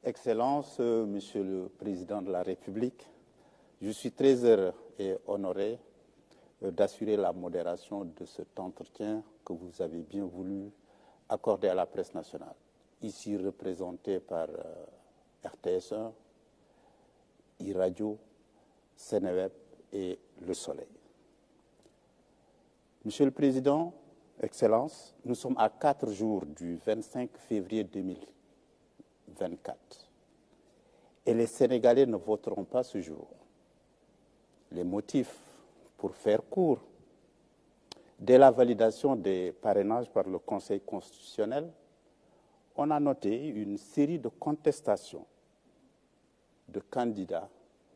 Excellences, Monsieur le Président de la République, je suis très heureux et honoré d'assurer la modération de cet entretien que vous avez bien voulu accorder à la presse nationale, ici représentée par RTS1, iRadio, Seneweb et Le Soleil. Monsieur le Président, Excellences, nous sommes à 4 jours du 25 février 2024 et les Sénégalais ne voteront pas ce jour. Les motifs, pour faire court, dès la validation des parrainages par le Conseil constitutionnel, on a noté une série de contestations de candidats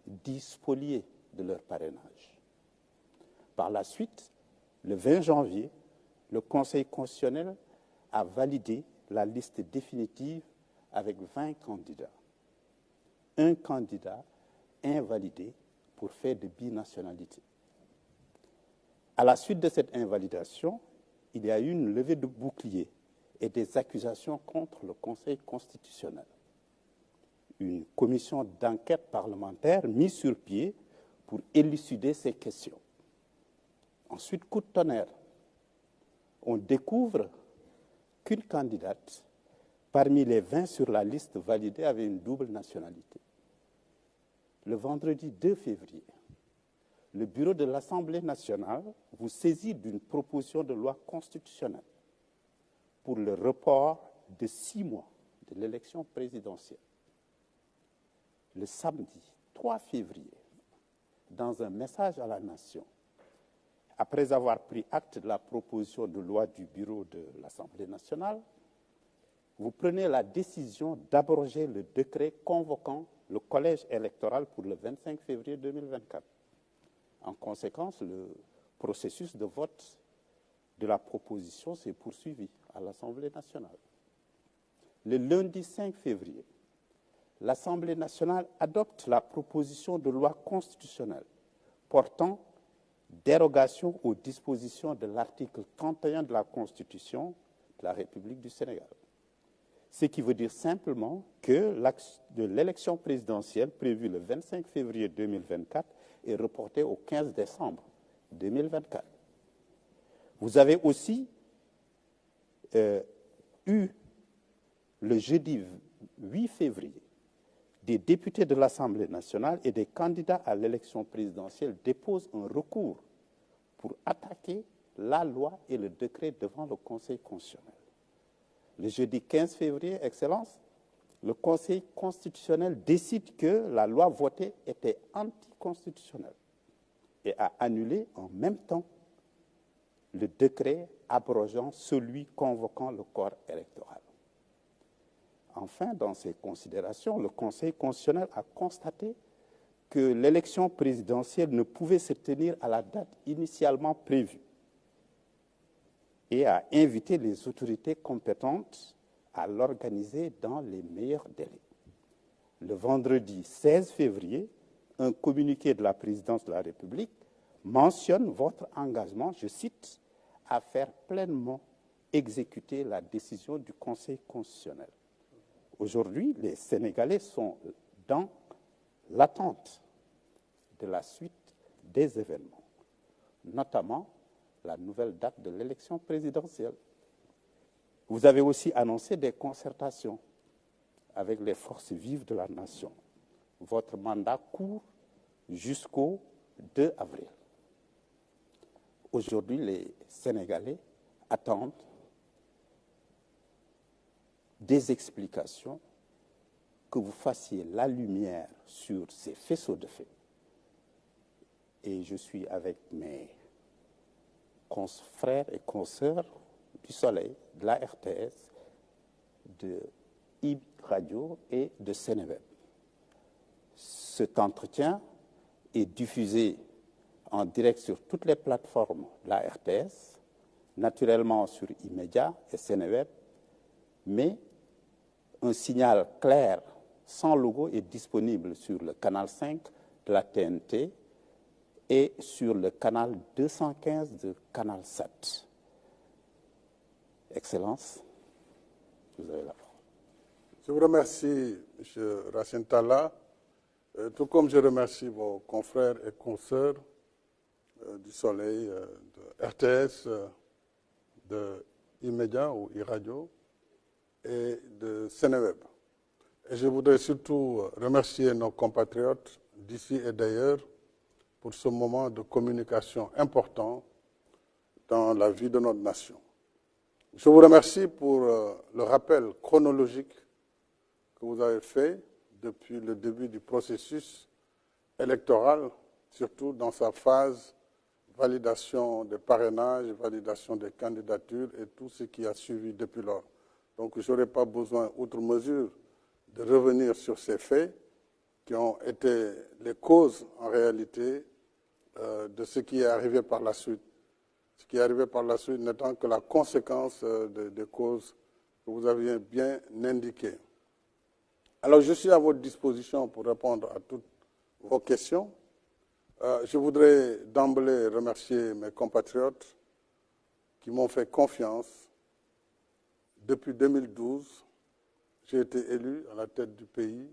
dits spoliés de leur parrainage. Par la suite, le 20 janvier, le Conseil constitutionnel a validé la liste définitive avec 20 candidats. Un candidat invalidé pour fait de binationalité. À la suite de cette invalidation, il y a eu une levée de bouclier et des accusations contre le Conseil constitutionnel. Une commission d'enquête parlementaire mise sur pied pour élucider ces questions. Ensuite, coup de tonnerre, on découvre qu'une candidate parmi les 20 sur la liste validée avait une double nationalité. Le vendredi 2 février, le bureau de l'Assemblée nationale vous saisit d'une proposition de loi constitutionnelle pour le report de 6 mois de l'élection présidentielle. Le samedi 3 février, dans un message à la nation, après avoir pris acte de la proposition de loi du bureau de l'Assemblée nationale, vous prenez la décision d'abroger le décret convoquant le collège électoral pour le 25 février 2024. En conséquence, le processus de vote de la proposition s'est poursuivi à l'Assemblée nationale. Le lundi 5 février, l'Assemblée nationale adopte la proposition de loi constitutionnelle portant dérogation aux dispositions de l'article 31 de la Constitution de la République du Sénégal. Ce qui veut dire simplement que l'élection présidentielle prévue le 25 février 2024 est reportée au 15 décembre 2024. Vous avez aussi eu le jeudi 8 février des députés de l'Assemblée nationale et des candidats à l'élection présidentielle déposent un recours pour attaquer la loi et le décret devant le Conseil constitutionnel. Le jeudi 15 février, Excellence, le Conseil constitutionnel décide que la loi votée était anticonstitutionnelle et a annulé en même temps le décret abrogeant celui convoquant le corps électoral. Enfin, dans ses considérations, le Conseil constitutionnel a constaté que l'élection présidentielle ne pouvait se tenir à la date initialement prévue et a invité les autorités compétentes à l'organiser dans les meilleurs délais. Le vendredi 16 février, un communiqué de la présidence de la République mentionne votre engagement, je cite, à faire pleinement exécuter la décision du Conseil constitutionnel. Aujourd'hui, les Sénégalais sont dans l'attente de la suite des événements, notamment la nouvelle date de l'élection présidentielle. Vous avez aussi annoncé des concertations avec les forces vives de la nation. Votre mandat court jusqu'au 2 avril. Aujourd'hui, les Sénégalais attendent des explications, que vous fassiez la lumière sur ces faisceaux de faits. Et je suis avec mes frères et consoeurs du Soleil, de la RTS, de iRadio et de Seneweb. Cet entretien est diffusé en direct sur toutes les plateformes de la RTS, naturellement sur iMédia et Seneweb, mais un signal clair, sans logo, est disponible sur le canal 5 de la TNT et sur le canal 215 de Canal 7. Excellence, vous avez la parole. Je vous remercie, M. Racine Talla, tout comme je remercie vos confrères et consoeurs du Soleil, de RTS, de E-Média ou e-Radio et de Sénéweb. Et je voudrais surtout remercier nos compatriotes d'ici et d'ailleurs pour ce moment de communication important dans la vie de notre nation. Je vous remercie pour le rappel chronologique que vous avez fait depuis le début du processus électoral, surtout dans sa phase validation des parrainages, validation des candidatures et tout ce qui a suivi depuis lors. Donc je n'aurai pas besoin, outre mesure, de revenir sur ces faits qui ont été les causes, en réalité, de ce qui est arrivé par la suite. Ce qui est arrivé par la suite n'étant que la conséquence des causes que vous aviez bien indiquées. Alors, je suis à votre disposition pour répondre à toutes vos questions. Je voudrais d'emblée remercier mes compatriotes qui m'ont fait confiance. Depuis 2012, j'ai été élu à la tête du pays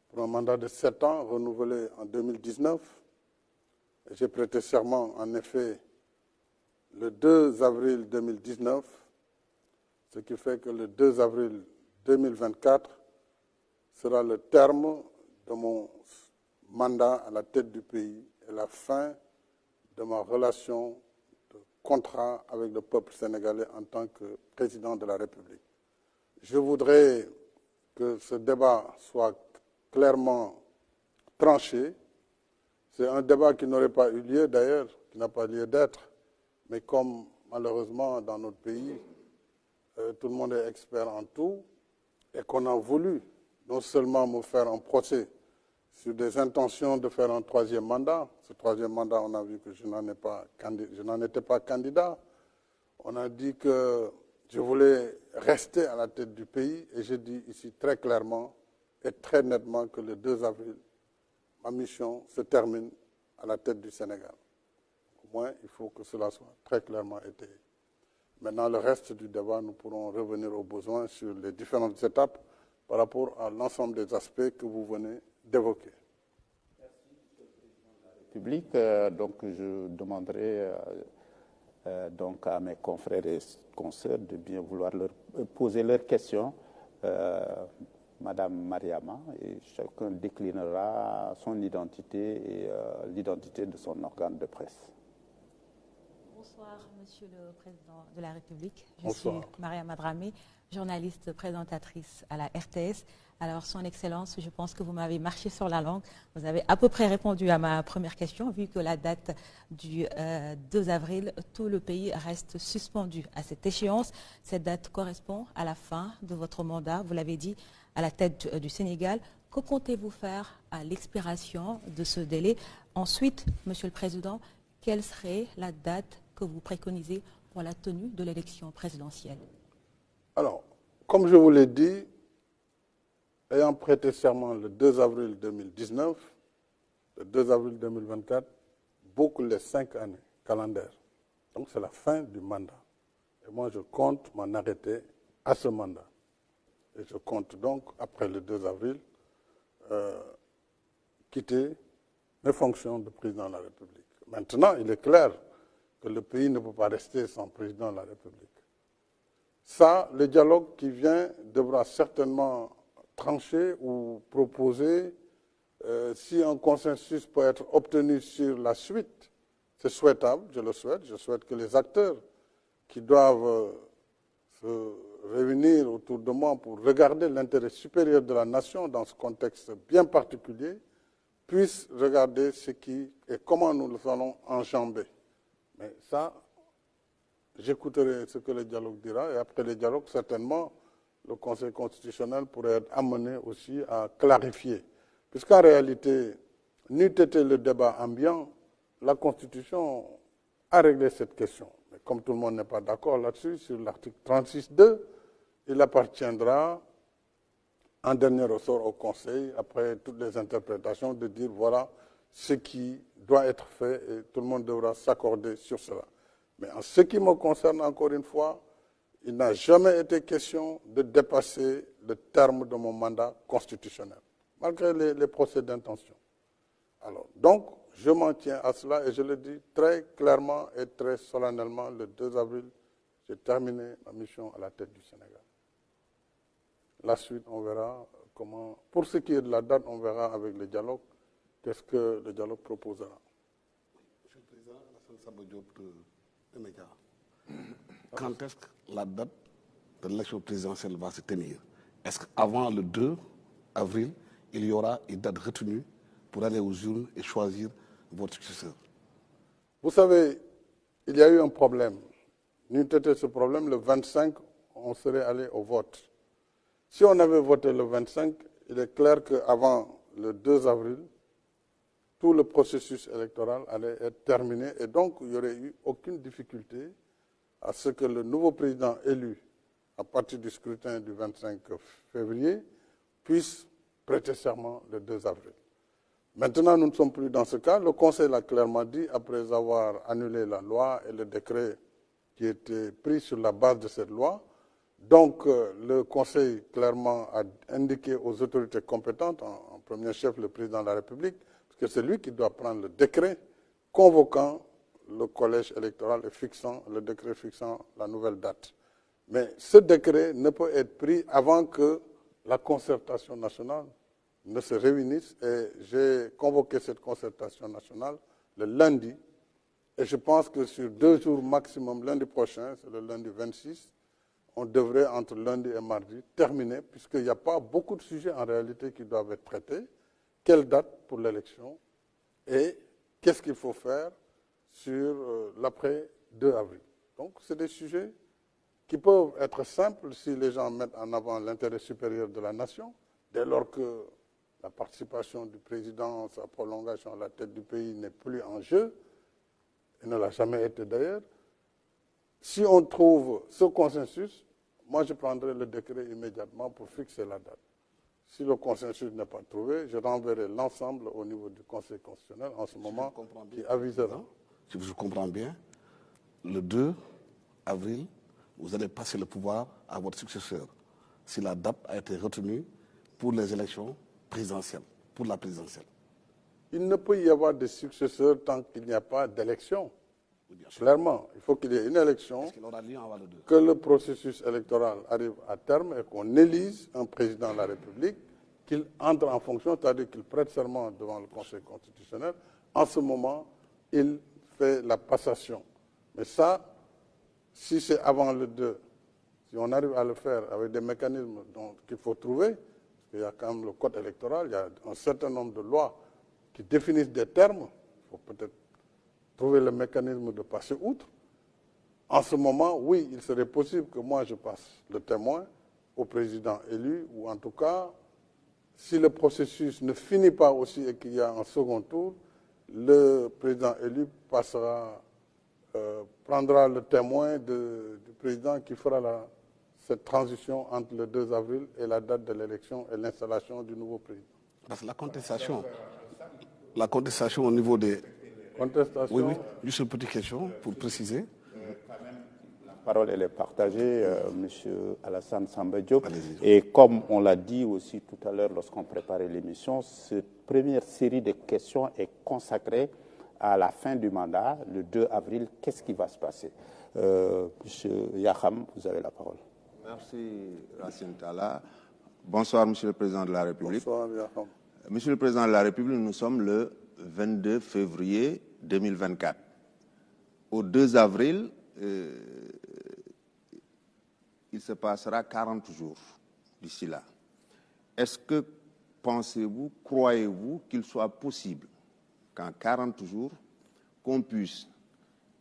pour un mandat de 7 ans, renouvelé en 2019. J'ai prêté serment, en effet, le 2 avril 2019, ce qui fait que le 2 avril 2024 sera le terme de mon mandat à la tête du pays et la fin de ma relation de contrat avec le peuple sénégalais en tant que président de la République. Je voudrais que ce débat soit clairement tranché. C'est un débat qui n'aurait pas eu lieu d'ailleurs, qui n'a pas lieu d'être, mais comme malheureusement dans notre pays, tout le monde est expert en tout, et qu'on a voulu non seulement me faire un procès sur des intentions de faire un troisième mandat. Ce troisième mandat, on a vu que je n'en étais pas candidat. On a dit que je voulais rester à la tête du pays et je dis ici très clairement et très nettement que le 2 avril, ma mission se termine à la tête du Sénégal. Au moins, il faut que cela soit très clairement étayé. Maintenant, le reste du débat, nous pourrons revenir aux besoins sur les différentes étapes par rapport à l'ensemble des aspects que vous venez d'évoquer. Merci, Monsieur le Président de la République. Donc, je demanderai donc à mes confrères et consoeurs de bien vouloir leur poser leurs questions. Madame Mariama, et chacun déclinera son identité et l'identité de son organe de presse. Bonsoir, Monsieur le Président de la République. Bonsoir. Je suis Mariama Dramé, journaliste présentatrice à la RTS. Alors, Son Excellence, je pense que vous m'avez marché sur la langue. Vous avez à peu près répondu à ma première question, vu que la date du 2 avril, tout le pays reste suspendu à cette échéance. Cette date correspond à la fin de votre mandat, vous l'avez dit, à la tête du Sénégal. Que comptez-vous faire à l'expiration de ce délai? Ensuite, Monsieur le Président, quelle serait la date que vous préconisez pour la tenue de l'élection présidentielle? Alors, comme je vous l'ai dit, ayant prêté serment le 2 avril 2019, le 2 avril 2024, boucle les 5 années calendaires. Donc, c'est la fin du mandat. Et moi, je compte m'en arrêter à ce mandat. Et je compte donc, après le 2 avril, quitter mes fonctions de président de la République. Maintenant, il est clair que le pays ne peut pas rester sans président de la République. Ça, le dialogue qui vient devra certainement trancher ou proposer, si un consensus peut être obtenu sur la suite, c'est souhaitable, je le souhaite. Je souhaite que les acteurs qui doivent se réunir autour de moi pour regarder l'intérêt supérieur de la nation dans ce contexte bien particulier puissent regarder ce qui et comment nous le allons enjamber. Mais ça, j'écouterai ce que le dialogue dira et après le dialogue, certainement, le Conseil constitutionnel pourrait être amené aussi à clarifier. Puisqu'en réalité, n'eût été le débat ambiant, la Constitution a réglé cette question. Mais comme tout le monde n'est pas d'accord là-dessus, sur l'article 36.2, il appartiendra en dernier ressort au Conseil, après toutes les interprétations, de dire voilà ce qui doit être fait et tout le monde devra s'accorder sur cela. Mais en ce qui me concerne, encore une fois, il n'a jamais été question de dépasser le terme de mon mandat constitutionnel, malgré les procès d'intention. Alors, donc, je m'en tiens à cela et je le dis très clairement et très solennellement, le 2 avril, j'ai terminé ma mission à la tête du Sénégal. La suite, on verra comment... Pour ce qui est de la date, on verra avec le dialogue, qu'est-ce que le dialogue proposera. Monsieur le Président, Alassane Samba Diop de Média. Quand est-ce que la date de l'élection présidentielle va se tenir? Est-ce qu'avant le 2 avril, il y aura une date retenue pour aller aux urnes et choisir votre successeur? Vous savez, il y a eu un problème. N'eût été ce problème, le 25, on serait allé au vote. Si on avait voté le 25, il est clair qu'avant le 2 avril, tout le processus électoral allait être terminé et donc il n'y aurait eu aucune difficulté à ce que le nouveau président élu à partir du scrutin du 25 février puisse prêter serment le 2 avril. Maintenant, nous ne sommes plus dans ce cas. Le Conseil l'a clairement dit, après avoir annulé la loi et le décret qui était pris sur la base de cette loi. Donc, le Conseil clairement a indiqué aux autorités compétentes, en premier chef le président de la République, parce que c'est lui qui doit prendre le décret convoquant le collège électoral et fixant le décret fixant la nouvelle date. Mais ce décret ne peut être pris avant que la concertation nationale ne se réunisse et j'ai convoqué cette concertation nationale le lundi et je pense que sur 2 jours maximum, lundi prochain, c'est le lundi 26, on devrait entre lundi et mardi terminer puisqu'il n'y a pas beaucoup de sujets en réalité qui doivent être traités. Quelle date pour l'élection et qu'est-ce qu'il faut faire sur l'après 2 avril. Donc c'est des sujets qui peuvent être simples si les gens mettent en avant l'intérêt supérieur de la nation, dès lors que la participation du président, sa prolongation à la tête du pays n'est plus en jeu, et ne l'a jamais été d'ailleurs. Si on trouve ce consensus, moi je prendrai le décret immédiatement pour fixer la date. Si le consensus n'est pas trouvé, je renverrai l'ensemble au niveau du Conseil constitutionnel en ce moment qui avisera. Si je comprends bien, le 2 avril, vous allez passer le pouvoir à votre successeur si la date a été retenue pour les élections présidentielles, pour la présidentielle. Il ne peut y avoir de successeur tant qu'il n'y a pas d'élection. Clairement, il faut qu'il y ait une élection, que le processus électoral arrive à terme et qu'on élise un président de la République, qu'il entre en fonction, c'est-à-dire qu'il prête serment devant le Conseil constitutionnel. En ce moment, il fait la passation. Mais ça, si c'est avant le 2, si on arrive à le faire avec des mécanismes qu'il faut trouver, parce qu'il y a quand même le code électoral, il y a un certain nombre de lois qui définissent des termes, il faut peut-être trouver le mécanisme de passer outre. En ce moment, oui, il serait possible que moi je passe le témoin au président élu, ou en tout cas, si le processus ne finit pas aussi et qu'il y a un second tour, le président élu prendra le témoin du président qui fera cette transition entre le 2 avril et la date de l'élection et l'installation du nouveau président. Parce que la contestation au niveau des... Contestation. Oui, juste une petite question pour préciser. La parole elle est partagée, M. Alassane Samba Diop. Et comme on l'a dit aussi tout à l'heure lorsqu'on préparait l'émission, cette première série de questions est consacrée à la fin du mandat, le 2 avril. Qu'est-ce qui va se passer? M. Yakham, vous avez la parole. Merci, Racine Talla. Bonsoir, Monsieur le Président de la République. Bonsoir, Yakham. Monsieur le Président de la République, nous sommes le 22 février 2024. Au 2 avril, il se passera 40 jours d'ici là. Est-ce que pensez-vous, croyez-vous qu'il soit possible qu'en 40 jours, qu'on puisse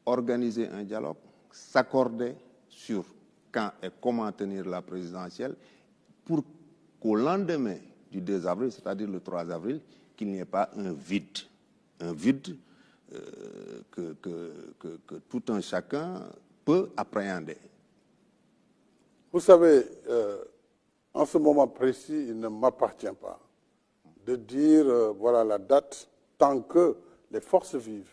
organiser un dialogue, s'accorder sur quand et comment tenir la présidentielle, pour qu'au lendemain du 2 avril, c'est-à-dire le 3 avril, qu'il n'y ait pas un vide que tout un chacun peut appréhender. Vous savez, en ce moment précis, il ne m'appartient pas de dire voilà la date tant que les forces vives.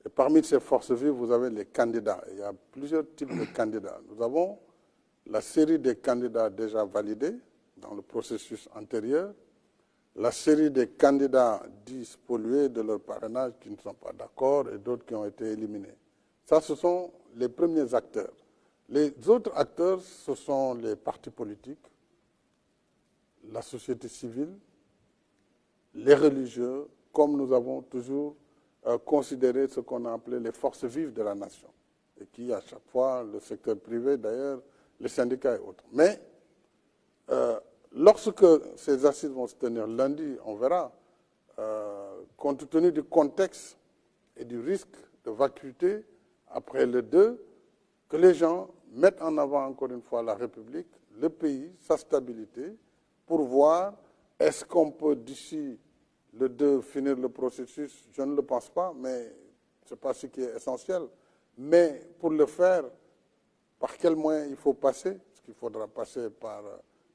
Et parmi ces forces vives, vous avez les candidats. Il y a plusieurs types de candidats. Nous avons la série des candidats déjà validés, dans le processus antérieur, la série des candidats dits spoliés de leur parrainage qui ne sont pas d'accord et d'autres qui ont été éliminés. Ça, ce sont les premiers acteurs. Les autres acteurs, ce sont les partis politiques, la société civile, les religieux, comme nous avons toujours considéré ce qu'on a appelé les forces vives de la nation, et qui, à chaque fois, le secteur privé, d'ailleurs, les syndicats et autres. Mais lorsque ces assises vont se tenir lundi, on verra, compte tenu du contexte et du risque de vacuité après le 2, que les gens mettent en avant encore une fois la République, le pays, sa stabilité, pour voir est-ce qu'on peut d'ici le 2 finir le processus. Je ne le pense pas, mais ce n'est pas ce qui est essentiel. Mais pour le faire, par quels moyens il faut passer? Parce qu'il faudra passer par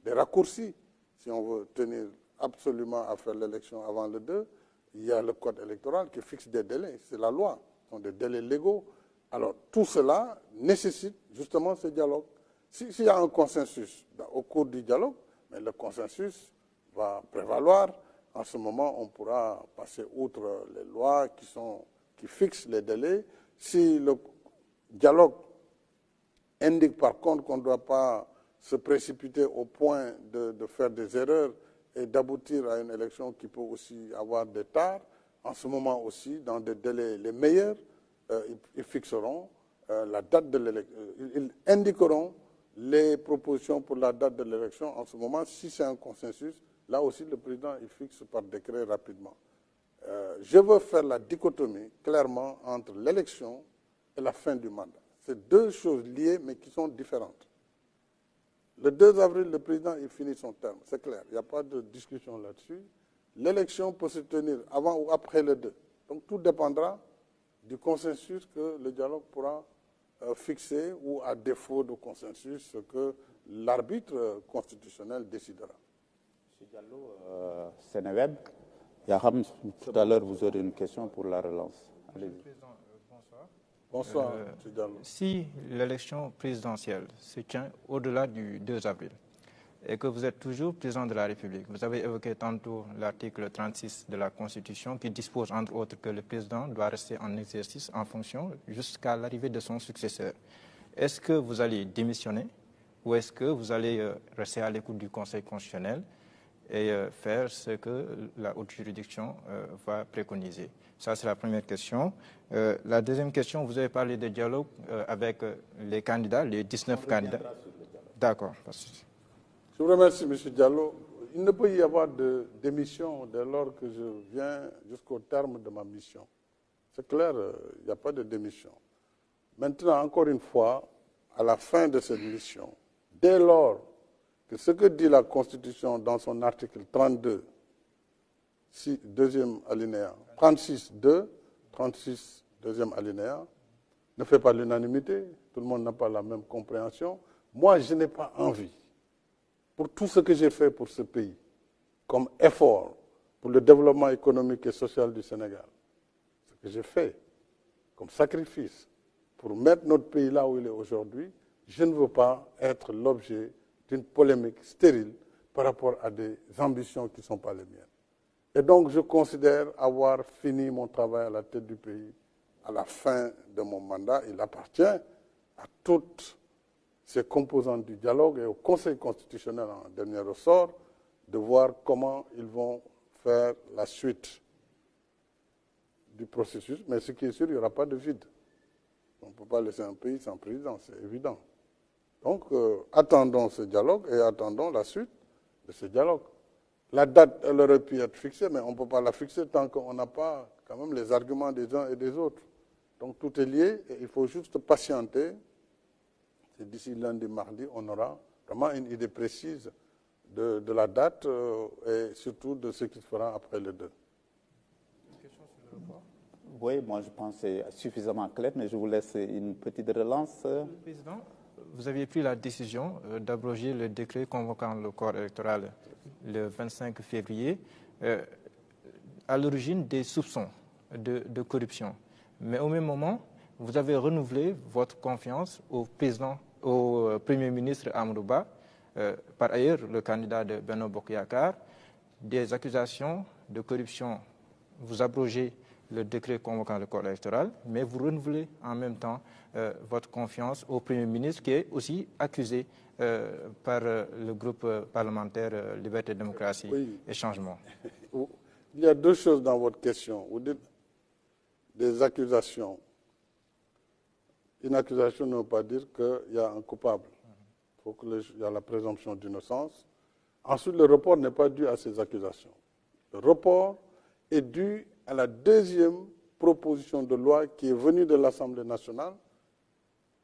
des raccourcis si on veut tenir absolument à faire l'élection avant le 2. Il y a le code électoral qui fixe des délais, c'est la loi, ce sont des délais légaux. Alors tout cela nécessite justement ce dialogue. S'il y a un consensus au cours du dialogue, mais le consensus va prévaloir. En ce moment, on pourra passer outre les lois qui fixent les délais. Si le dialogue indique par contre qu'on ne doit pas se précipiter au point de faire des erreurs et d'aboutir à une élection qui peut aussi avoir des tares, en ce moment aussi, dans des délais les meilleurs, ils fixeront la date de l'élection. Ils indiqueront les propositions pour la date de l'élection. En ce moment, si c'est un consensus, là aussi le président il fixe par décret rapidement. Je veux faire la dichotomie clairement entre l'élection et la fin du mandat. C'est deux choses liées mais qui sont différentes. Le 2 avril, le président il finit son terme, c'est clair, il n'y a pas de discussion là-dessus. L'élection peut se tenir avant ou après le 2. Donc tout dépendra du consensus que le dialogue pourra fixer ou à défaut de consensus, ce que l'arbitre constitutionnel décidera. M. Diallo, Sénéweb, Yaham, tout à l'heure vous aurez une question pour la relance. Allez-y. Bonsoir. Bonsoir, M. Diallo. Si l'élection présidentielle se tient au-delà du 2 avril et que vous êtes toujours président de la République, vous avez évoqué tantôt l'article 36 de la Constitution qui dispose entre autres que le président doit rester en exercice en fonction jusqu'à l'arrivée de son successeur. Est-ce que vous allez démissionner ou est-ce que vous allez rester à l'écoute du Conseil constitutionnel et faire ce que la haute juridiction va préconiser? Ça, c'est la première question. La deuxième question, vous avez parlé de dialogue avec les candidats, les 19 candidats. D'accord. Je vous remercie, M. Diallo. Il ne peut y avoir de démission dès lors que je viens jusqu'au terme de ma mission. C'est clair, il n'y a pas de démission. Maintenant, encore une fois, à la fin de cette mission, dès lors que ce que dit la Constitution dans son article 32, deuxième alinéa, 36, 2, 36, deuxième alinéa, ne fait pas l'unanimité, tout le monde n'a pas la même compréhension. Moi, je n'ai pas envie, pour tout ce que j'ai fait pour ce pays, comme effort pour le développement économique et social du Sénégal, ce que j'ai fait comme sacrifice pour mettre notre pays là où il est aujourd'hui, je ne veux pas être l'objet d'une polémique stérile par rapport à des ambitions qui ne sont pas les miennes. Et donc, je considère avoir fini mon travail à la tête du pays à la fin de mon mandat. Il appartient à toutes ces composantes du dialogue et au Conseil constitutionnel en dernier ressort de voir comment ils vont faire la suite du processus. Mais ce qui est sûr, il n'y aura pas de vide. On ne peut pas laisser un pays sans président, c'est évident. Donc, attendons ce dialogue et attendons la suite de ce dialogue. La date, elle aurait pu être fixée, mais on ne peut pas la fixer tant qu'on n'a pas quand même les arguments des uns et des autres. Donc, tout est lié et il faut juste patienter. Et d'ici lundi, mardi, on aura vraiment une idée précise de la date et surtout de ce qui se fera après le 2. Une question sur le report? Oui, moi je pense que c'est suffisamment clair, mais je vous laisse une petite relance. Le Président, vous aviez pris la décision d'abroger le décret convoquant le corps électoral le 25 février, à l'origine des soupçons de corruption. Mais au même moment, vous avez renouvelé votre confiance au Premier ministre Amadou Ba Par ailleurs, le candidat de Benno Bokk Yakaar, des accusations de corruption, vous abrogez le décret convoquant le corps électoral, mais vous renouvelez en même temps votre confiance au Premier ministre qui est aussi accusé par le groupe parlementaire Liberté, Démocratie et Changement. Il y a deux choses dans votre question. Vous dites des accusations. Une accusation ne veut pas dire qu'il y a un coupable. Il faut qu'il y a la présomption d'innocence. Ensuite, le report n'est pas dû à ces accusations. Le report est dû à la deuxième proposition de loi qui est venue de l'Assemblée nationale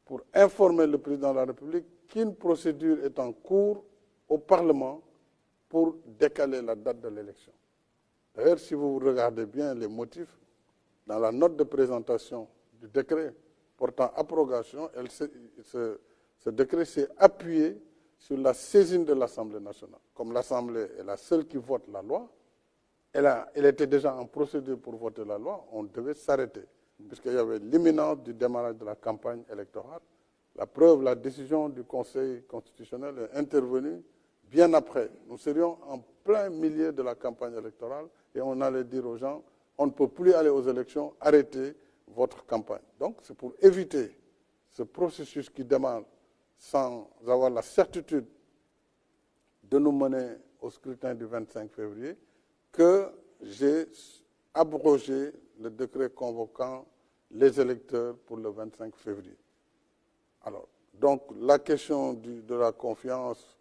pour informer le président de la République qu'une procédure est en cours au Parlement pour décaler la date de l'élection. D'ailleurs, si vous regardez bien les motifs, dans la note de présentation du décret portant abrogation, ce décret s'est appuyé sur la saisine de l'Assemblée nationale. Comme l'Assemblée est la seule qui vote la loi, elle était déjà en procédure pour voter la loi, on devait s'arrêter, puisqu'il y avait l'imminence du démarrage de la campagne électorale. La preuve, la décision du Conseil constitutionnel est intervenue bien après. Nous serions en plein milieu de la campagne électorale et on allait dire aux gens, on ne peut plus aller aux élections, arrêtez votre campagne. Donc c'est pour éviter ce processus qui démarre sans avoir la certitude de nous mener au scrutin du 25 février que j'ai abrogé le décret convoquant les électeurs pour le 25 février. Alors, donc la question de la confiance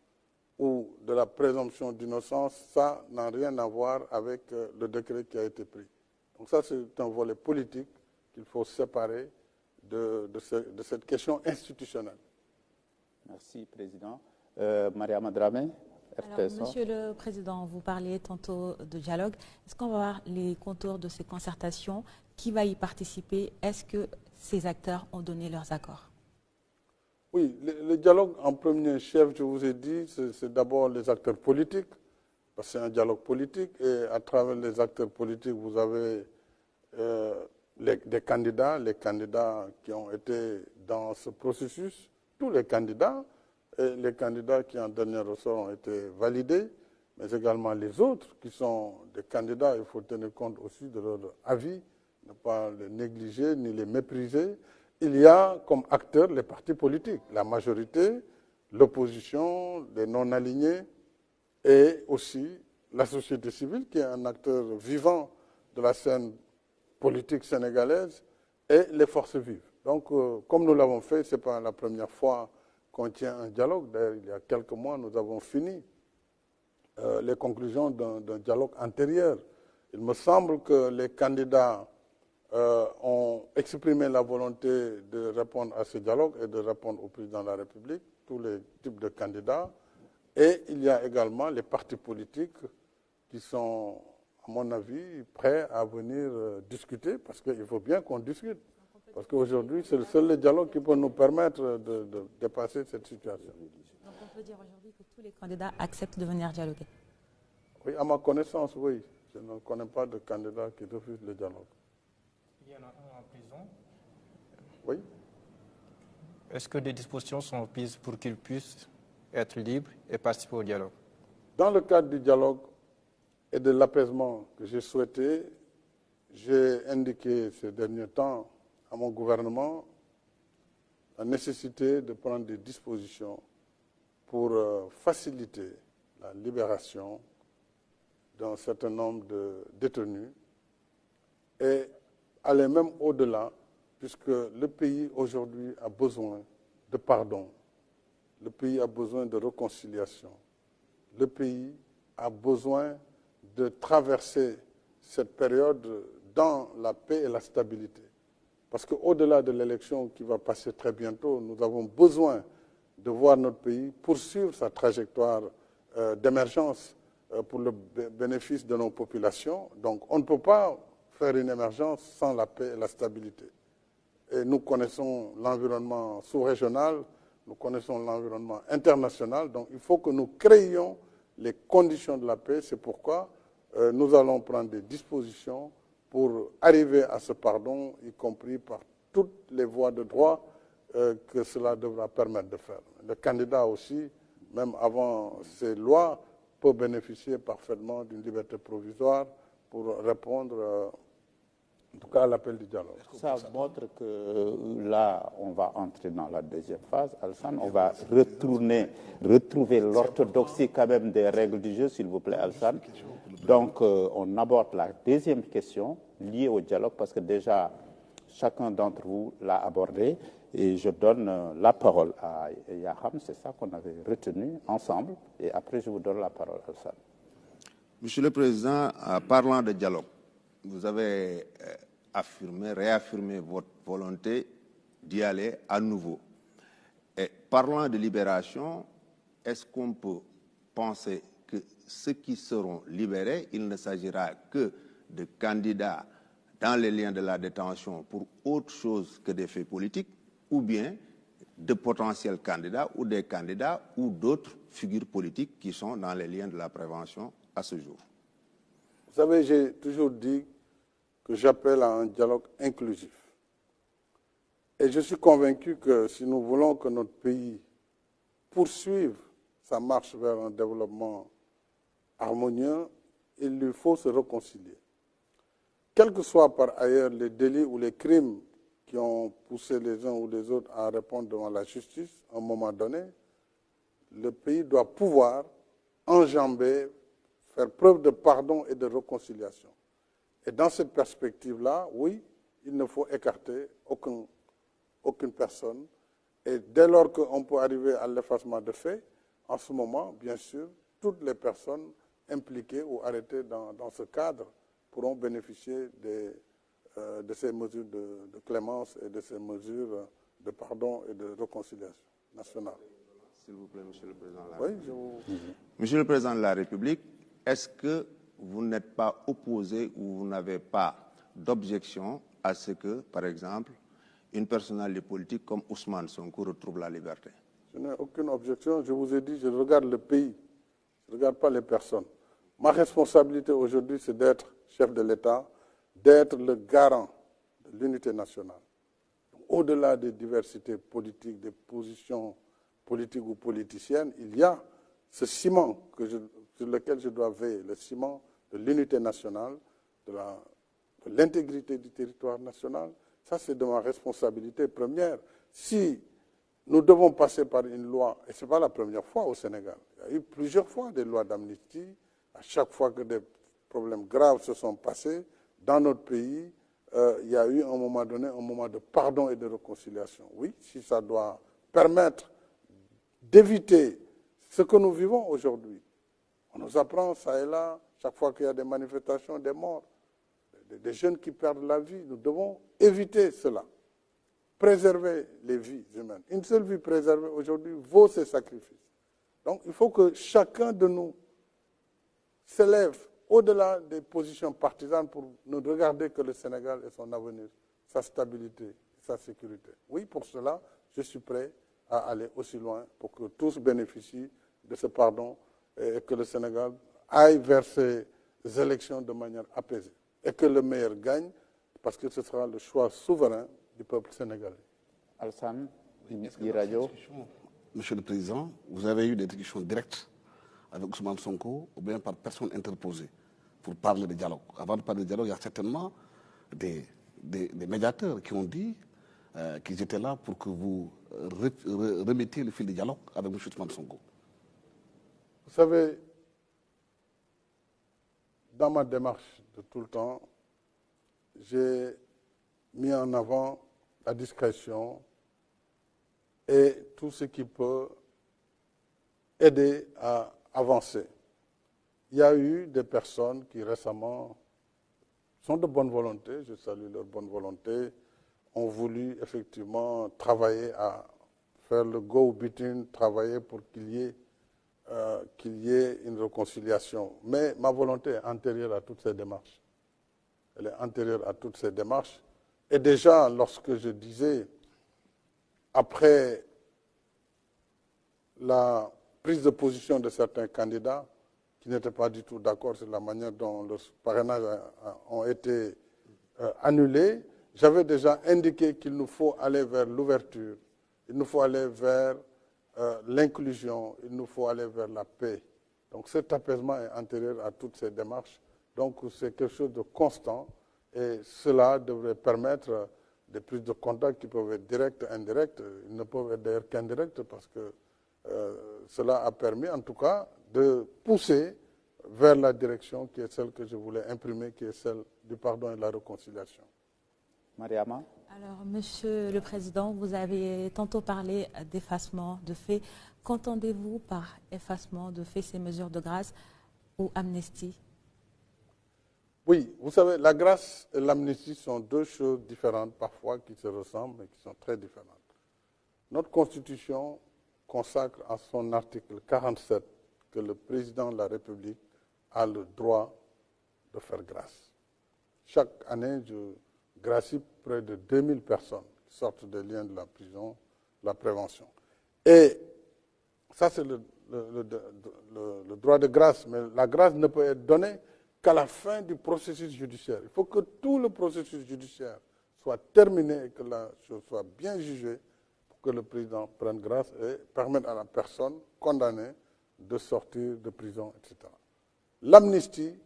ou de la présomption d'innocence, ça n'a rien à voir avec le décret qui a été pris. Donc ça, c'est un volet politique qu'il faut séparer de cette question institutionnelle. Merci, Président. Mariama Dramé, Alors, Monsieur le Président, vous parliez tantôt de dialogue. Est-ce qu'on va voir les contours de ces concertations? Qui va y participer? Est-ce que ces acteurs ont donné leurs accords? Oui, le dialogue en premier chef, je vous ai dit, c'est d'abord les acteurs politiques, parce que c'est un dialogue politique, et à travers les acteurs politiques, vous avez les candidats qui ont été dans ce processus, tous les candidats, et les candidats qui en dernier ressort ont été validés, mais également les autres qui sont des candidats, il faut tenir compte aussi de leur avis, ne pas les négliger ni les mépriser. Il y a comme acteurs les partis politiques, la majorité, l'opposition, les non-alignés et aussi la société civile qui est un acteur vivant de la scène politique sénégalaise et les forces vives. Donc, comme nous l'avons fait, ce n'est pas la première fois qu'on tient un dialogue. D'ailleurs, il y a quelques mois, nous avons fini les conclusions d'un dialogue antérieur. Il me semble que les candidats ont exprimé la volonté de répondre à ce dialogue et de répondre au président de la République, tous les types de candidats. Et il y a également les partis politiques qui sont, à mon avis, prêts à venir discuter, parce qu'il faut bien qu'on discute. Parce qu'aujourd'hui, c'est le seul dialogue qui peut nous permettre de dépasser cette situation. Donc on peut dire aujourd'hui que tous les candidats acceptent de venir dialoguer? Oui, à ma connaissance, oui. Je ne connais pas de candidat qui refuse le dialogue. Il y en a un en prison. Oui. Est-ce que des dispositions sont prises pour qu'il puisse être libre et participer au dialogue? Dans le cadre du dialogue et de l'apaisement que j'ai souhaité, j'ai indiqué ces derniers temps à mon gouvernement la nécessité de prendre des dispositions pour faciliter la libération d'un certain nombre de détenus et aller même au-delà, puisque le pays aujourd'hui a besoin de pardon, le pays a besoin de réconciliation, le pays a besoin de traverser cette période dans la paix et la stabilité. Parce qu'au-delà de l'élection qui va passer très bientôt, nous avons besoin de voir notre pays poursuivre sa trajectoire d'émergence pour le bénéfice de nos populations. Donc on ne peut pas faire une émergence sans la paix et la stabilité. Et nous connaissons l'environnement sous-régional, nous connaissons l'environnement international, donc il faut que nous créions les conditions de la paix. C'est pourquoi nous allons prendre des dispositions pour arriver à ce pardon, y compris par toutes les voies de droit que cela devra permettre de faire. Le candidat aussi même avant ces lois, peut bénéficier parfaitement d'une liberté provisoire pour répondre, en tout cas, à l'appel du dialogue. Ça montre que là, on va entrer dans la deuxième phase, Alassane. On va retrouver l'orthodoxie quand même des règles du jeu, s'il vous plaît, Alassane. Donc, on aborde la deuxième question liée au dialogue, parce que déjà, chacun d'entre vous l'a abordé. Et je donne la parole à Yaham, c'est ça qu'on avait retenu ensemble. Et après, je vous donne la parole, Alassane. Monsieur le Président, parlant de dialogue, vous avez réaffirmé votre volonté d'y aller à nouveau. Et parlant de libération, est-ce qu'on peut penser que ceux qui seront libérés, il ne s'agira que de candidats dans les liens de la détention pour autre chose que des faits politiques, ou bien de potentiels candidats ou des candidats ou d'autres figures politiques qui sont dans les liens de la prévention à ce jour? Vous savez, j'ai toujours dit que j'appelle à un dialogue inclusif. Et je suis convaincu que si nous voulons que notre pays poursuive sa marche vers un développement harmonieux, il lui faut se réconcilier. Quels que soient par ailleurs les délits ou les crimes qui ont poussé les uns ou les autres à répondre devant la justice, à un moment donné, le pays doit pouvoir enjamber, faire preuve de pardon et de réconciliation. Et dans cette perspective-là, oui, il ne faut écarter aucune personne. Et dès lors qu'on peut arriver à l'effacement de faits, en ce moment, bien sûr, toutes les personnes impliquées ou arrêtées dans ce cadre pourront bénéficier de ces mesures de clémence et de ces mesures de pardon et de réconciliation nationale. S'il vous plaît, Monsieur le Président de la République. Monsieur le Président de la République, est-ce que vous n'êtes pas opposé ou vous n'avez pas d'objection à ce que, par exemple, une personnalité politique comme Ousmane Sonko retrouve la liberté? Je n'ai aucune objection. Je vous ai dit, je regarde le pays. Je ne regarde pas les personnes. Ma responsabilité aujourd'hui, c'est d'être chef de l'État, d'être le garant de l'unité nationale. Au-delà des diversités politiques, des positions politiques ou politiciennes, il y a ce ciment sur lequel je dois veiller, le ciment de l'unité nationale, de l'intégrité du territoire national. Ça, c'est de ma responsabilité première. Si nous devons passer par une loi, et ce n'est pas la première fois au Sénégal, il y a eu plusieurs fois des lois d'amnistie, à chaque fois que des problèmes graves se sont passés, dans notre pays, il y a eu à un moment donné un moment de pardon et de réconciliation. Oui, si ça doit permettre d'éviter ce que nous vivons aujourd'hui. On nous apprend ça et là, chaque fois qu'il y a des manifestations, des morts, des jeunes qui perdent la vie. Nous devons éviter cela, préserver les vies humaines. Une seule vie préservée aujourd'hui vaut ses sacrifices. Donc il faut que chacun de nous s'élève au-delà des positions partisanes pour ne regarder que le Sénégal et son avenir, sa stabilité, sa sécurité. Oui, pour cela, je suis prêt à aller aussi loin pour que tous bénéficient de ce pardon et que le Sénégal aille vers ces élections de manière apaisée. Et que le meilleur gagne, parce que ce sera le choix souverain du peuple sénégalais. Alassane, Monsieur le Président, vous avez eu des discussions directes avec Ousmane Sonko ou bien par personne interposée pour parler de dialogue. Avant de parler de dialogue, il y a certainement des médiateurs qui ont dit qu'ils étaient là pour que vous remettiez le fil du dialogue avec M. Ousmane Sonko. Vous savez, dans ma démarche de tout le temps, j'ai mis en avant la discrétion et tout ce qui peut aider à avancer. Il y a eu des personnes qui récemment sont de bonne volonté, je salue leur bonne volonté, ont voulu effectivement travailler à faire le go-between, travailler pour qu'il y ait une réconciliation. Mais ma volonté est antérieure à toutes ces démarches. Elle est antérieure à toutes ces démarches. Et déjà, lorsque je disais, après la prise de position de certains candidats qui n'étaient pas du tout d'accord sur la manière dont leurs parrainages ont été annulés, j'avais déjà indiqué qu'il nous faut aller vers l'ouverture, il nous faut aller vers l'inclusion, il nous faut aller vers la paix. Donc cet apaisement est antérieur à toutes ces démarches. Donc c'est quelque chose de constant et cela devrait permettre des prises de contact qui peuvent être directes, indirectes. Ils ne peuvent être d'ailleurs qu'indirectes parce que cela a permis en tout cas de pousser vers la direction qui est celle que je voulais imprimer, qui est celle du pardon et de la réconciliation. Mariama? Alors, Monsieur le Président, vous avez tantôt parlé d'effacement de faits. Qu'entendez-vous par effacement de faits, ces mesures de grâce ou amnistie? Oui, vous savez, la grâce et l'amnistie sont deux choses différentes parfois qui se ressemblent mais qui sont très différentes. Notre Constitution consacre en son article 47 que le président de la République a le droit de faire grâce. Chaque année, je gracie près de 2000 personnes qui sortent des liens de la prison, de la prévention. Et ça, c'est le droit de grâce, mais la grâce ne peut être donnée qu'à la fin du processus judiciaire. Il faut que tout le processus judiciaire soit terminé et que la chose soit bien jugée pour que le président prenne grâce et permette à la personne condamnée de sortir de prison, etc. L'amnistie,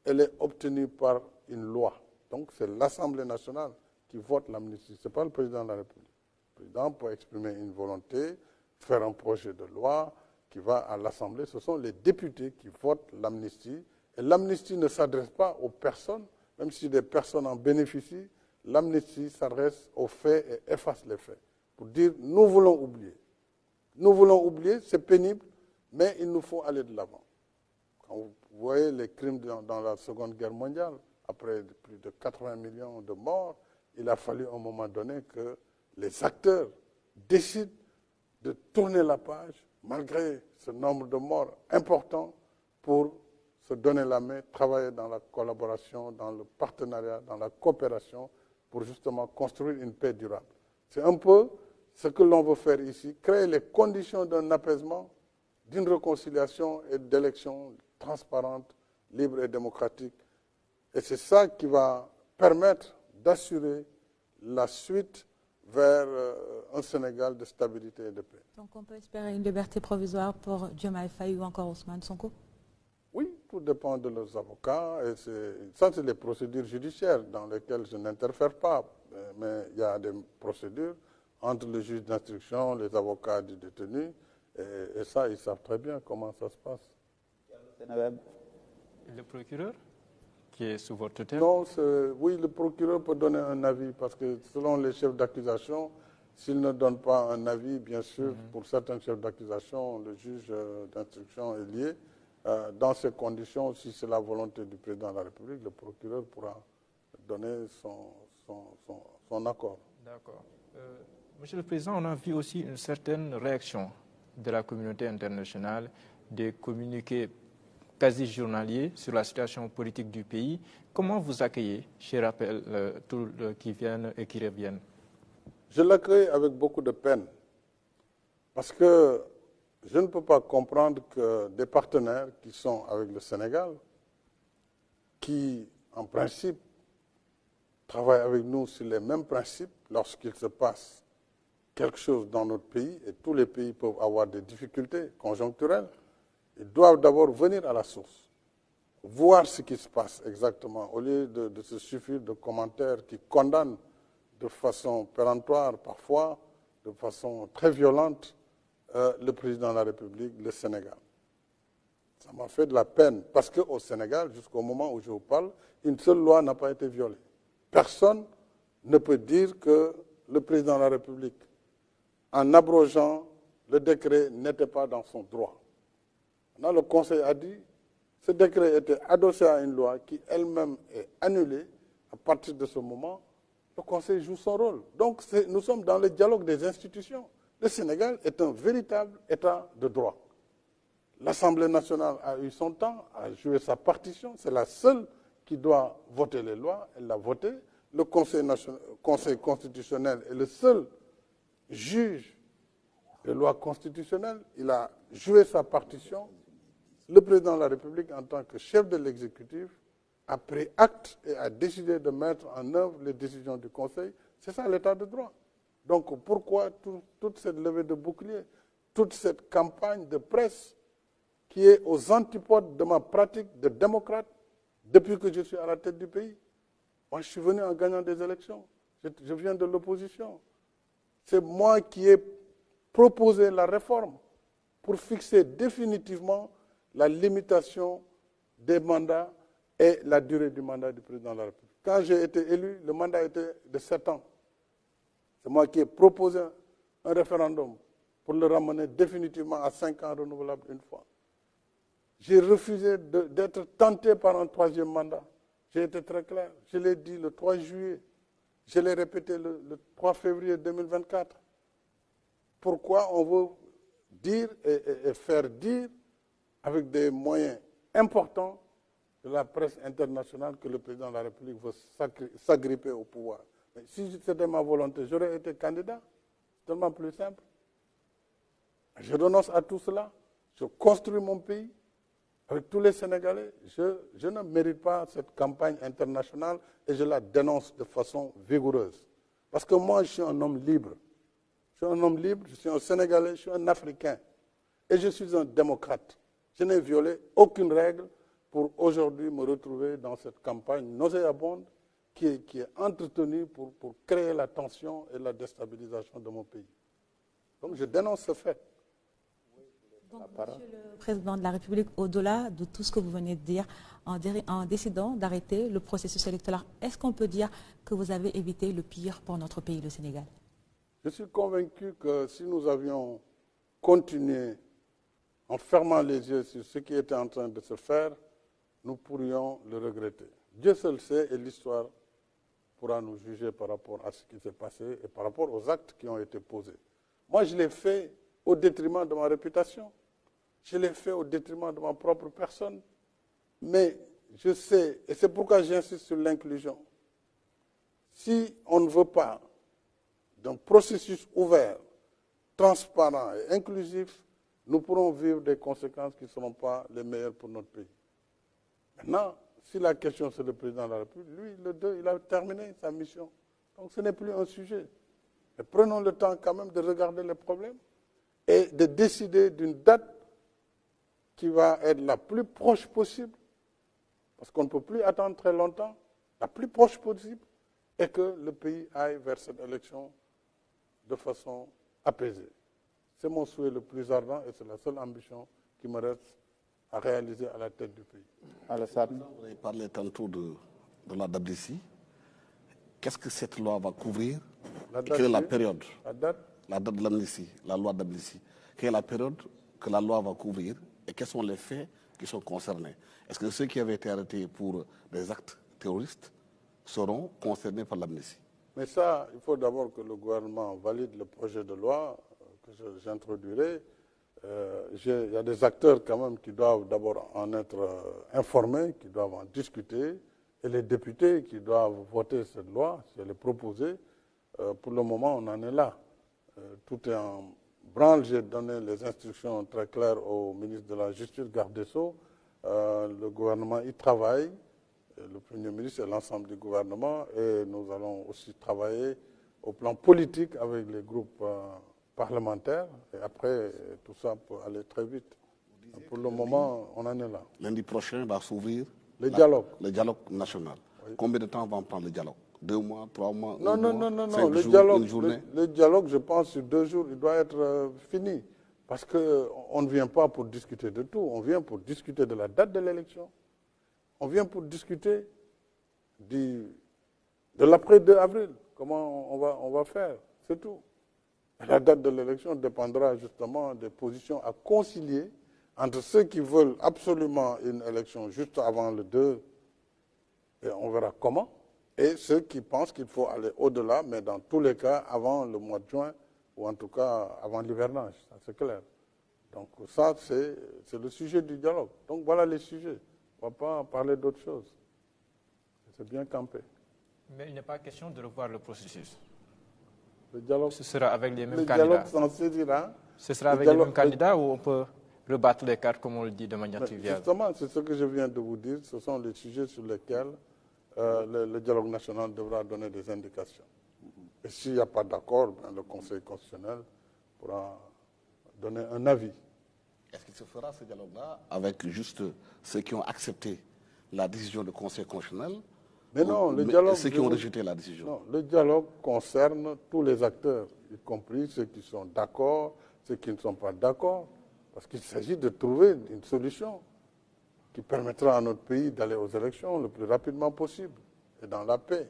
elle est obtenue par une loi. Donc c'est l'Assemblée nationale qui vote l'amnistie, ce n'est pas le président de la République. Le président peut exprimer une volonté, faire un projet de loi qui va à l'Assemblée. Ce sont les députés qui votent l'amnistie. Et l'amnistie ne s'adresse pas aux personnes, même si des personnes en bénéficient. L'amnistie s'adresse aux faits et efface les faits. Pour dire, nous voulons oublier. Nous voulons oublier, c'est pénible, mais il nous faut aller de l'avant. Quand vous voyez les crimes dans la Seconde Guerre mondiale, après plus de 80 millions de morts, il a fallu à un moment donné que les acteurs décident de tourner la page, malgré ce nombre de morts important, pour se donner la main, travailler dans la collaboration, dans le partenariat, dans la coopération, pour justement construire une paix durable. C'est un peu ce que l'on veut faire ici, créer les conditions d'un apaisement, d'une réconciliation et d'élections transparentes, libres et démocratiques. Et c'est ça qui va permettre d'assurer la suite vers un Sénégal de stabilité et de paix. Donc on peut espérer une liberté provisoire pour Diomaye Faye ou encore Ousmane Sonko? Oui, tout dépend de leurs avocats. Et ça, c'est les procédures judiciaires dans lesquelles je n'interfère pas. Mais il y a des procédures entre le juge d'instruction, les avocats du détenu. Et ça, ils savent très bien comment ça se passe. Le procureur qui est sous votre tutelle? Non, oui, le procureur peut donner un avis parce que selon les chefs d'accusation, s'il ne donne pas un avis, bien sûr, pour certains chefs d'accusation, le juge d'instruction est lié. Dans ces conditions, si c'est la volonté du président de la République, le procureur pourra donner son accord. D'accord. Monsieur le Président, on a vu aussi une certaine réaction de la communauté internationale, des communiqués quasi journaliers sur la situation politique du pays. Comment vous accueillez, je rappelle, tous qui viennent et qui reviennent? Je l'accueille avec beaucoup de peine parce que je ne peux pas comprendre que des partenaires qui sont avec le Sénégal, qui en principe travaillent avec nous sur les mêmes principes, lorsqu'il se passe quelque chose dans notre pays, et tous les pays peuvent avoir des difficultés conjoncturelles, ils doivent d'abord venir à la source, voir ce qui se passe exactement, au lieu de se suffire de commentaires qui condamnent de façon péremptoire, parfois de façon très violente, le président de la République, le Sénégal. Ça m'a fait de la peine, parce qu'au Sénégal, jusqu'au moment où je vous parle, une seule loi n'a pas été violée. Personne ne peut dire que le président de la République, en abrogeant le décret, n'était pas dans son droit. Là, le Conseil a dit ce décret était adossé à une loi qui elle-même est annulée. À partir de ce moment, le Conseil joue son rôle. Donc, nous sommes dans le dialogue des institutions. Le Sénégal est un véritable État de droit. L'Assemblée nationale a eu son temps, a joué sa partition. C'est la seule qui doit voter les lois. Elle l'a voté. Le Conseil constitutionnel est le seul juge des lois constitutionnelles. Il a joué sa partition. Le président de la République, en tant que chef de l'exécutif, a pris acte et a décidé de mettre en œuvre les décisions du Conseil. C'est ça l'état de droit. Donc pourquoi toute cette levée de bouclier? toute cette campagne de presse qui est aux antipodes de ma pratique de démocrate depuis que je suis à la tête du pays. Moi, je suis venu en gagnant des élections. Je viens de l'opposition. C'est moi qui ai proposé la réforme pour fixer définitivement la limitation des mandats et la durée du mandat du président de la République. Quand j'ai été élu, le mandat était de 7 ans. C'est moi qui ai proposé un référendum pour le ramener définitivement à 5 ans renouvelables une fois. J'ai refusé d'être tenté par un 3e mandat. J'ai été très clair. Je l'ai dit le 3 juillet. Je l'ai répété le 3 février 2024. Pourquoi on veut dire et faire dire avec des moyens importants de la presse internationale que le président de la République veut s'agripper au pouvoir. Mais si c'était ma volonté, j'aurais été candidat. C'est tellement plus simple. Je renonce à tout cela. Je construis mon pays avec tous les Sénégalais. Je ne mérite pas cette campagne internationale et je la dénonce de façon vigoureuse. Parce que moi, je suis un homme libre. Je suis un homme libre, je suis un Sénégalais, je suis un Africain. Et je suis un démocrate. Je n'ai violé aucune règle pour aujourd'hui me retrouver dans cette campagne nauséabonde qui est entretenue pour créer la tension et la déstabilisation de mon pays. Donc je dénonce ce fait. Donc, Monsieur le Président de la République, au-delà de tout ce que vous venez de dire, en décidant d'arrêter le processus électoral, est-ce qu'on peut dire que vous avez évité le pire pour notre pays, le Sénégal? Je suis convaincu que si nous avions continué en fermant les yeux sur ce qui était en train de se faire, nous pourrions le regretter. Dieu seul sait et l'histoire pourra nous juger par rapport à ce qui s'est passé et par rapport aux actes qui ont été posés. Moi, je l'ai fait au détriment de ma réputation. Je l'ai fait au détriment de ma propre personne. Mais je sais, et c'est pourquoi j'insiste sur l'inclusion, si on ne veut pas d'un processus ouvert, transparent et inclusif, nous pourrons vivre des conséquences qui ne seront pas les meilleures pour notre pays. Maintenant, si la question c'est le président de la République, lui, le 2, il a terminé sa mission. Donc ce n'est plus un sujet. Mais prenons le temps quand même de regarder les problèmes et de décider d'une date qui va être la plus proche possible, parce qu'on ne peut plus attendre très longtemps, la plus proche possible, et que le pays aille vers cette élection de façon apaisée. C'est mon souhait le plus ardent et c'est la seule ambition qui me reste à réaliser à la tête du pays. Alassane. Vous avez parlé tantôt de la date d'ici. Qu'est-ce que cette loi va couvrir? Quelle est la période? La date de l'amnistie, la loi d'amnistie. Quelle est la période que la loi va couvrir et quels sont les faits qui sont concernés? Est-ce que ceux qui avaient été arrêtés pour des actes terroristes seront concernés par l'amnistie? Mais ça, il faut d'abord que le gouvernement valide le projet de loi que j'introduirai. Il y a des acteurs quand même qui doivent d'abord en être informés, qui doivent en discuter, et les députés qui doivent voter cette loi, si elle est proposée. Pour le moment, on en est là. Tout est en branle. J'ai donné les instructions très claires au ministre de la Justice, garde des Sceaux. Le gouvernement y travaille, le Premier ministre et l'ensemble du gouvernement, et nous allons aussi travailler au plan politique avec les groupes parlementaires, et après, tout ça peut aller très vite. Pour le moment, on en est là. Lundi prochain va s'ouvrir le dialogue national. Oui. Combien de temps va en prendre le dialogue? 2 mois, 3 mois, non, 1 non, mois, non, 5 le jours, dialogue, une journée? Le dialogue, je pense, sur 2 jours, il doit être fini. Parce qu'on ne vient pas pour discuter de tout, on vient pour discuter de la date de l'élection. On vient pour discuter de l'après 2 avril, comment on va faire, c'est tout. La date de l'élection dépendra justement des positions à concilier entre ceux qui veulent absolument une élection juste avant le 2, et on verra comment, et ceux qui pensent qu'il faut aller au-delà, mais dans tous les cas avant le mois de juin, ou en tout cas avant l'hivernage, ça c'est clair. Donc ça, c'est le sujet du dialogue. Donc voilà les sujets. On ne va pas parler d'autre chose. C'est bien campé. Mais il n'est pas question de revoir le processus. Le dialogue, ce sera avec les mêmes candidats. Le dialogue s'en saisira. Ce sera avec les mêmes candidats ou on peut rebattre les cartes comme on le dit de manière triviale? Justement, c'est ce que je viens de vous dire. Ce sont les sujets sur lesquels le dialogue national devra donner des indications. Et s'il n'y a pas d'accord, le Conseil constitutionnel pourra donner un avis. Est-ce qu'il se fera ce dialogue-là avec juste ceux qui ont accepté la décision du Conseil constitutionnel? Mais non, le dialogue... Ceux qui ont rejeté la décision. Non, le dialogue concerne tous les acteurs, y compris ceux qui sont d'accord, ceux qui ne sont pas d'accord, parce qu'il s'agit de trouver une solution qui permettra à notre pays d'aller aux élections le plus rapidement possible et dans la paix.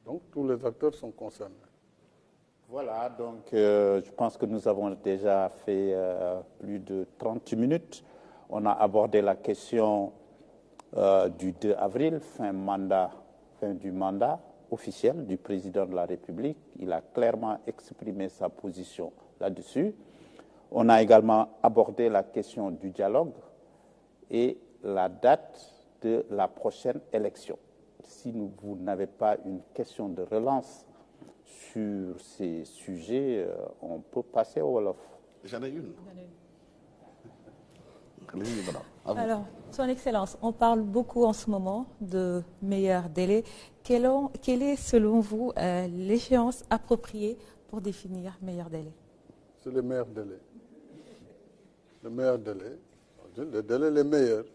Donc tous les acteurs sont concernés. Voilà, donc je pense que nous avons déjà fait plus de 30 minutes. On a abordé la question du 2 avril, fin du mandat officiel du président de la République. Il a clairement exprimé sa position là-dessus. On a également abordé la question du dialogue et la date de la prochaine élection. Si vous n'avez pas une question de relance sur ces sujets, on peut passer au Wolof. J'en ai une. Alors, Son Excellence, on parle beaucoup en ce moment de meilleur délai. Quelle est, selon vous, l'échéance appropriée pour définir meilleur délai? C'est le meilleur délai. Le meilleur délai. Le délai le meilleur.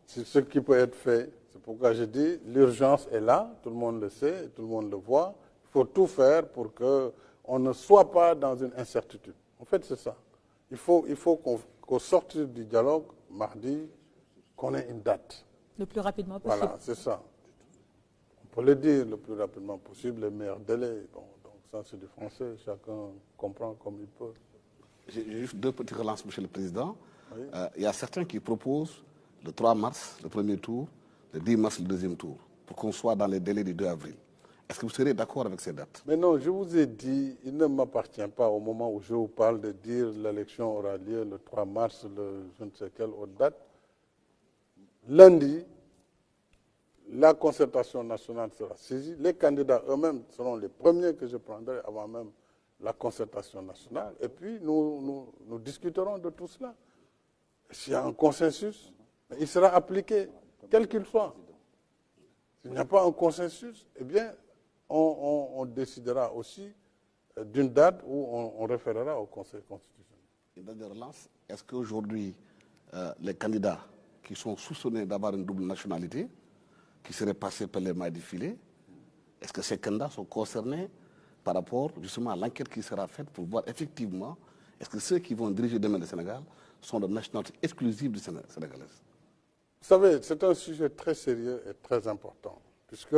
C'est ce qui peut être fait. C'est pourquoi je dis l'urgence est là, tout le monde le sait, tout le monde le voit. Il faut tout faire pour qu'on ne soit pas dans une incertitude. En fait, c'est ça. Il faut qu'au sortir du dialogue, mardi, qu'on ait une date. Le plus rapidement possible. Voilà, c'est ça. On peut le dire le plus rapidement possible, le meilleur délai. Bon, donc ça, c'est du français, chacun comprend comme il peut. J'ai juste deux petites relances, Monsieur le Président. Oui. Il y a certains qui proposent le 3 mars, le premier tour, le 10 mars, le deuxième tour, pour qu'on soit dans les délais du 2 avril. Est-ce que vous serez d'accord avec ces dates? Mais non, je vous ai dit, il ne m'appartient pas au moment où je vous parle de dire l'élection aura lieu le 3 mars, je ne sais quelle autre date. Lundi, la concertation nationale sera saisie. Les candidats eux-mêmes seront les premiers que je prendrai avant même la concertation nationale. Et puis, nous discuterons de tout cela. S'il y a un consensus, il sera appliqué, quel qu'il soit. S'il n'y a pas un consensus, eh bien, on décidera aussi d'une date où on référera au Conseil constitutionnel. Une dernière relance. Est-ce qu'aujourd'hui, les candidats qui sont soupçonnés d'avoir une double nationalité, qui seraient passés par les mailles du filet, est-ce que ces candidats sont concernés par rapport justement à l'enquête qui sera faite pour voir effectivement, est-ce que ceux qui vont diriger demain le Sénégal sont de nationalité exclusive du sénégalaise? Vous savez, c'est un sujet très sérieux et très important, puisque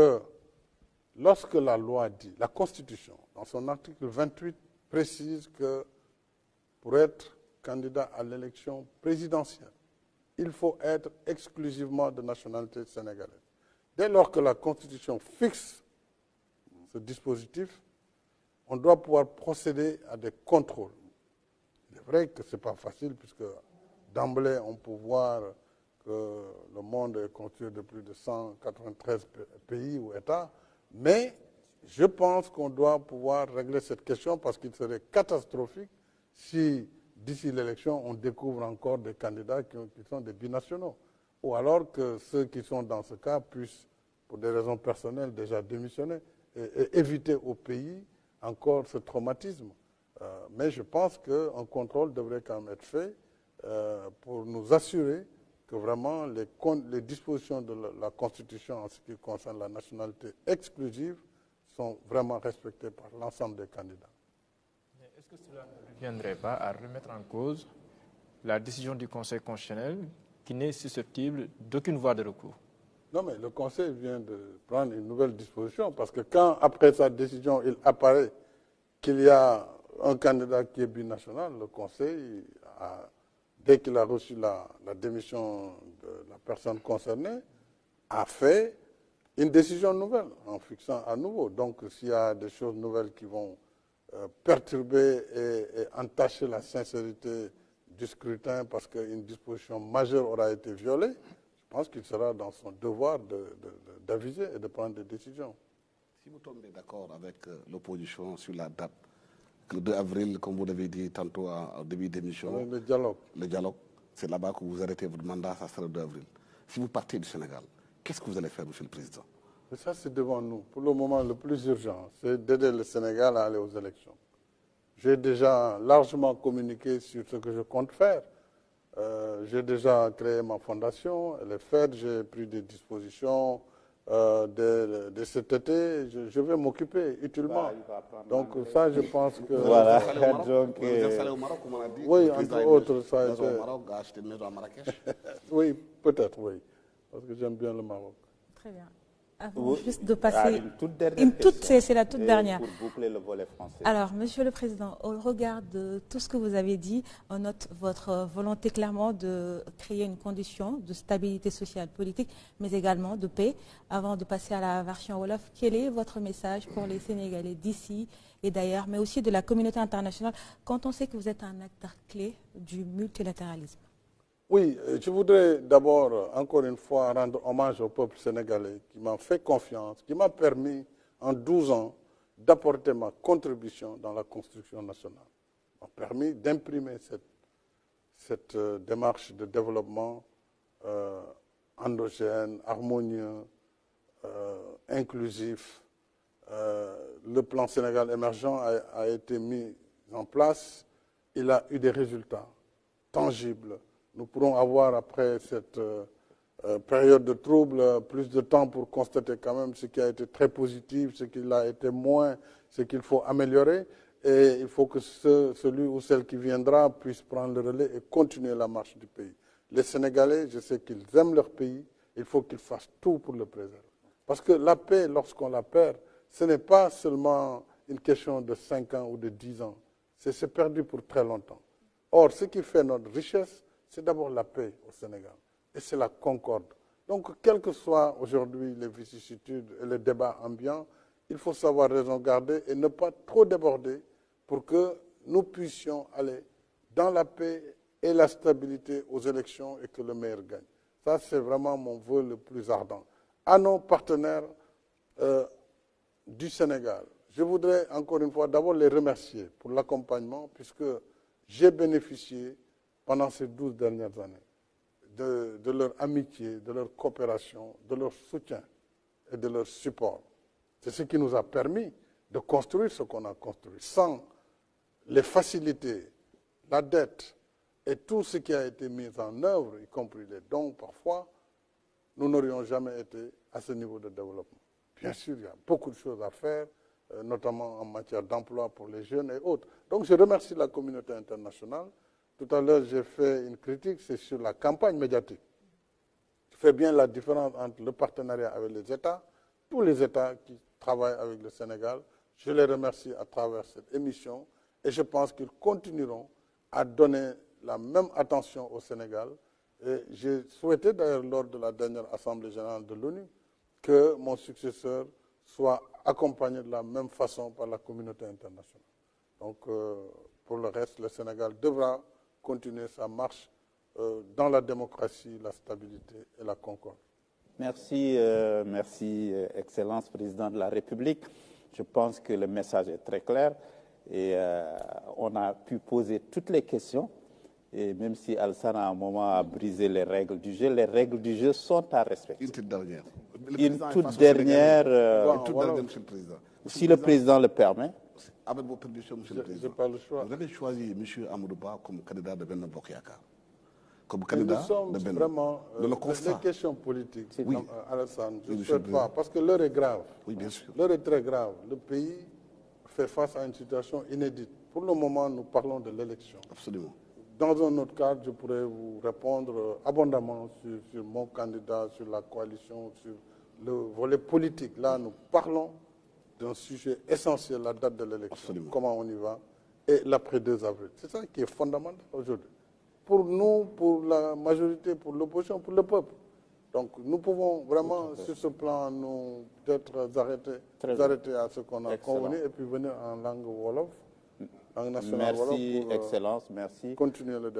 lorsque la loi dit, la Constitution, dans son article 28, précise que pour être candidat à l'élection présidentielle, il faut être exclusivement de nationalité sénégalaise. Dès lors que la Constitution fixe ce dispositif, on doit pouvoir procéder à des contrôles. Il est vrai que ce n'est pas facile, puisque d'emblée, on peut voir que le monde est constitué de plus de 193 pays ou États, mais je pense qu'on doit pouvoir régler cette question parce qu'il serait catastrophique si, d'ici l'élection, on découvre encore des candidats qui sont des binationaux. Ou alors que ceux qui sont dans ce cas puissent, pour des raisons personnelles, déjà démissionner et éviter au pays encore ce traumatisme. Mais je pense qu'un contrôle devrait quand même être fait pour nous assurer que vraiment les dispositions de la Constitution en ce qui concerne la nationalité exclusive sont vraiment respectées par l'ensemble des candidats. Mais est-ce que cela ne reviendrait pas à remettre en cause la décision du Conseil constitutionnel qui n'est susceptible d'aucune voie de recours? Non, mais le Conseil vient de prendre une nouvelle disposition parce que quand, après sa décision, il apparaît qu'il y a un candidat qui est binational, le Conseil, dès qu'il a reçu la démission de la personne concernée, a fait une décision nouvelle en fixant à nouveau. Donc, s'il y a des choses nouvelles qui vont perturber et entacher la sincérité du scrutin parce qu'une disposition majeure aura été violée, je pense qu'il sera dans son devoir d'aviser et de prendre des décisions. Si vous tombez d'accord avec l'opposition sur la date, le 2 avril, comme vous l'avez dit tantôt au début d'émission, Le dialogue. Le dialogue, c'est là-bas que vous arrêtez votre mandat, ça sera le 2 avril. Si vous partez du Sénégal, qu'est-ce que vous allez faire, Monsieur le Président? Mais ça, c'est devant nous. Pour le moment, le plus urgent, c'est d'aider le Sénégal à aller aux élections. j'ai déjà largement communiqué sur ce que je compte faire. J'ai déjà créé ma fondation, elle est faite, j'ai pris des dispositions de cet été, je vais m'occuper utilement. Donc ça, je pense que... Voilà, donc... Vous êtes installé au Maroc, comme on a dit. Oui, Le président entre a autres, ça a une maison été... au Maroc, a acheté une maison à Marrakech. Oui, peut-être, oui, parce que j'aime bien le Maroc. Très bien. Avant juste de Ah, passer... une toute dernière question. C'est la toute Et dernière. pour boucler le volet français. Alors, Monsieur le Président, au regard de tout ce que vous avez dit, on note votre volonté clairement de créer une condition de stabilité sociale, politique, mais également de paix. Avant de passer à la version Wolof, quel est votre message pour les Sénégalais d'ici et d'ailleurs, mais aussi de la communauté internationale, quand on sait que vous êtes un acteur clé du multilatéralisme? Oui, je voudrais d'abord, encore une fois, rendre hommage au peuple sénégalais qui m'a fait confiance, qui m'a permis, en 12 ans, d'apporter ma contribution dans la construction nationale. M'a permis d'imprimer cette démarche de développement endogène, harmonieux, inclusif. Le plan Sénégal émergent a été mis en place. Il a eu des résultats tangibles. Nous pourrons avoir, après cette période de trouble, plus de temps pour constater quand même ce qui a été très positif, ce qui a été moins, ce qu'il faut améliorer. Et il faut que celui ou celle qui viendra puisse prendre le relais et continuer la marche du pays. Les Sénégalais, je sais qu'ils aiment leur pays, il faut qu'ils fassent tout pour le préserver. Parce que la paix, lorsqu'on la perd, ce n'est pas seulement une question de 5 ans ou de 10 ans. C'est perdu pour très longtemps. Or, ce qui fait notre richesse, c'est d'abord la paix au Sénégal et c'est la concorde. Donc, quelles que soient aujourd'hui les vicissitudes et les débats ambiants, il faut savoir raison garder et ne pas trop déborder pour que nous puissions aller dans la paix et la stabilité aux élections et que le meilleur gagne. Ça, c'est vraiment mon vœu le plus ardent. À nos partenaires du Sénégal, je voudrais encore une fois d'abord les remercier pour l'accompagnement puisque j'ai bénéficié pendant ces 12 dernières années, de leur amitié, de leur coopération, de leur soutien et de leur support. C'est ce qui nous a permis de construire ce qu'on a construit. Sans les facilités, la dette et tout ce qui a été mis en œuvre, y compris les dons parfois, nous n'aurions jamais été à ce niveau de développement. Bien sûr, il y a beaucoup de choses à faire, notamment en matière d'emploi pour les jeunes et autres. Donc je remercie la communauté internationale. Tout à l'heure, j'ai fait une critique, c'est sur la campagne médiatique. Je fais bien la différence entre le partenariat avec les États, tous les États qui travaillent avec le Sénégal. Je les remercie à travers cette émission et je pense qu'ils continueront à donner la même attention au Sénégal. Et j'ai souhaité d'ailleurs lors de la dernière Assemblée générale de l'ONU que mon successeur soit accompagné de la même façon par la communauté internationale. Donc, pour le reste, le Sénégal devra continuer sa marche dans la démocratie, la stabilité et la concorde. Merci, merci, Excellence, Président de la République. Je pense que le message est très clair et on a pu poser toutes les questions. Et même si Alassane, à un moment, a brisé les règles du jeu sont à respecter. Une toute dernière. Une toute dernière, Monsieur le Président. Si le Président le permet. Avec vos permissions, Monsieur le Président, pas le choix. vous avez choisi M. Amadou Ba comme candidat de Benno Bokk Yakaar. Comme Nous candidat sommes de Benno. vraiment le constat. les questions politiques, Oui. Alassane, je ne Oui, souhaite pas, parce que l'heure est grave. Oui, bien sûr. L'heure est très grave. Le pays fait face à une situation inédite. Pour le moment, nous parlons de l'élection. Absolument. Dans un autre cadre, je pourrais vous répondre abondamment sur mon candidat, sur la coalition, sur le volet politique. Là, nous parlons d'un sujet essentiel, la date de l'élection, comment on y va, et l'après 2 avril. C'est ça qui est fondamental aujourd'hui. Pour nous, pour la majorité, pour l'opposition, pour le peuple. Donc nous pouvons vraiment, sur ce plan, nous peut-être arrêter à ce qu'on a convenu et puis venir en langue Wolof, langue nationale Wolof. Merci, Excellence, merci. Continuer le débat.